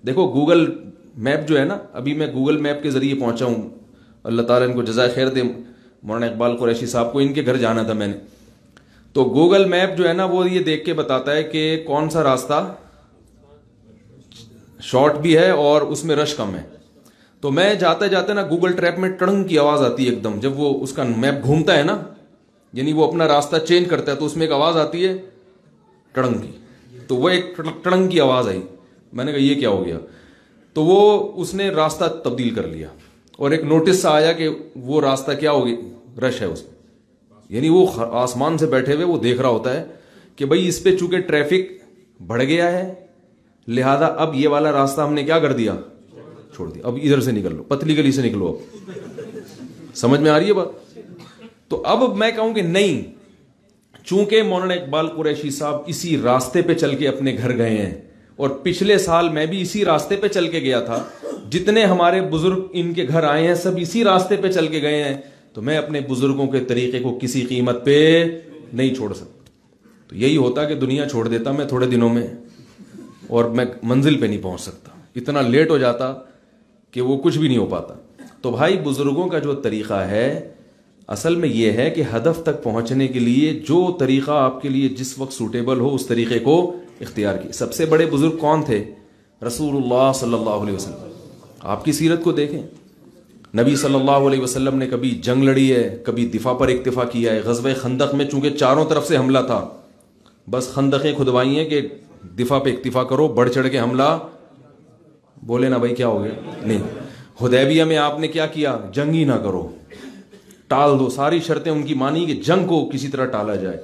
देखो Google map जो है ना, अभी मैं गूगल मैप के जरिए पहुंचा हूं, अल्लाह ताला इनको जज़ाए खैर दे, मौलाना इकबाल कुरैशी साहब को इनके घर जाना था मैंने। तो गूगल मैप जो है ना वो ये देख के बताता है कि कौन सा रास्ता शॉर्ट भी है और उसमें रश कम है। तो मैं जाते जाते ना गूगल ट्रैप में टड़ंग की आवाज आती है एकदम, जब वो उसका मैप घूमता है ना, यानी वो अपना रास्ता चेंज करता है, तो उसमें एक आवाज आती है टड़ंग की। तो वो एक टड़ंग की आवाज आई, मैंने कहा ये क्या हो गया। तो वो उसने रास्ता तब्दील कर लिया और एक नोटिस सा आया कि वो रास्ता क्या हो गया, रश है उसमें। यानी वो आसमान से बैठे हुए वो देख रहा होता है कि भाई इस पे चूंकि ट्रैफिक बढ़ गया है, लिहाजा अब ये वाला रास्ता हमने क्या कर दिया, छोड़ दिया, अब इधर से निकल लो, पतली गली से निकलो। अब समझ में आ रही है बात। तो अब मैं कहूं कि नहीं, चूंकि मौलाना इकबाल कुरैशी साहब इसी रास्ते पे चल के अपने घर गए हैं, और पिछले साल मैं भी इसी रास्ते पे चल के गया था, जितने हमारे बुजुर्ग इनके घर आए हैं सब इसी रास्ते पे चल के गए हैं, तो मैं अपने बुजुर्गों के तरीके को किसी कीमत पे नहीं छोड़ सकता। तो यही होता कि दुनिया छोड़ देता मैं थोड़े दिनों में और मैं मंजिल पे नहीं पहुंच सकता, इतना लेट हो जाता कि वो कुछ भी नहीं हो पाता। तो भाई बुजुर्गों का जो तरीका है असल में ये है कि हदफ तक पहुंचने के लिए जो तरीका आपके लिए जिस वक्त सूटेबल हो उस तरीके को इख्तियार की। सबसे बड़े बुजुर्ग कौन थे? रसूलुल्लाह सल्लल्लाहु अलैहि वसल्लम। आपकी सीरत को देखें, नबी सल्लल्लाहु अलैहि वसल्लम ने कभी जंग लड़ी है, कभी दिफा पर इक्तिफा किया है। ग़ज़वे खंदक में चूंकि चारों तरफ से हमला था, बस खंदकें खुदवाई हैं कि दिफा पे इक्तिफा करो, बढ़ चढ़ के हमला, बोले ना भाई क्या हो गया, नहीं। हुदैबिया में आपने क्या किया, जंग ही ना करो, टाल दो, सारी शर्तें उनकी मानी कि जंग को किसी तरह टाला जाए।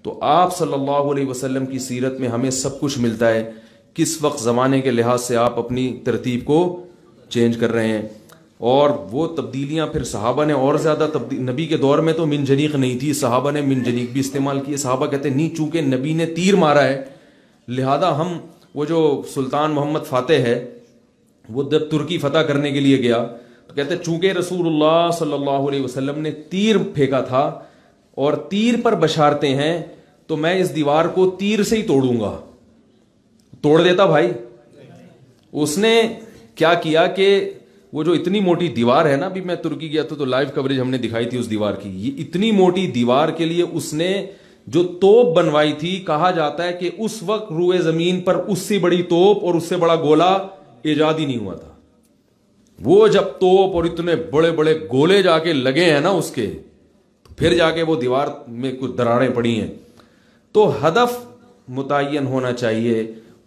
तो आप सल्लल्लाहु अलैहि वसल्लम की सीरत में हमें सब कुछ मिलता है, किस वक्त ज़माने के लिहाज से आप अपनी तरतीब को चेंज कर रहे हैं। और वो तब्दीलियाँ फिर सहाबा ने और ज़्यादा नबी के दौर में तो मिनजनीक नहीं थी, सहाबा ने मिनजनीक भी इस्तेमाल किए। सहाबा कहते नहीं, चूंकि नबी ने तीर मारा है लिहाजा हम, वो जो सुल्तान मोहम्मद फातेह है वो जब तुर्की फतह करने के लिए गया तो कहते चूंकि रसूलुल्लाह सल्लल्लाहु अलैहि वसल्लम ने तीर फेंका था और तीर पर बशारते हैं, तो मैं इस दीवार को तीर से ही तोड़ूंगा। तोड़ देता भाई। उसने क्या किया कि वो जो इतनी मोटी दीवार है ना, अभी मैं तुर्की गया तो लाइव कवरेज हमने दिखाई थी उस दीवार की, ये इतनी मोटी दीवार के लिए उसने जो तोप बनवाई थी, कहा जाता है कि उस वक्त रुए जमीन पर उससे बड़ी तोप और उससे बड़ा गोला ईजाद ही नहीं हुआ था। वो जब तोप और इतने बड़े बड़े गोले जाके लगे हैं ना उसके, फिर जाके वो दीवार में कुछ दरारें पड़ी हैं। तो हदफ मुतय्यन होना चाहिए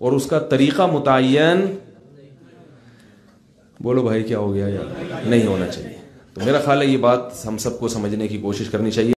और उसका तरीका मुतय्यन, बोलो भाई क्या हो गया यार, नहीं होना चाहिए। तो मेरा ख्याल है ये बात हम सबको समझने की कोशिश करनी चाहिए।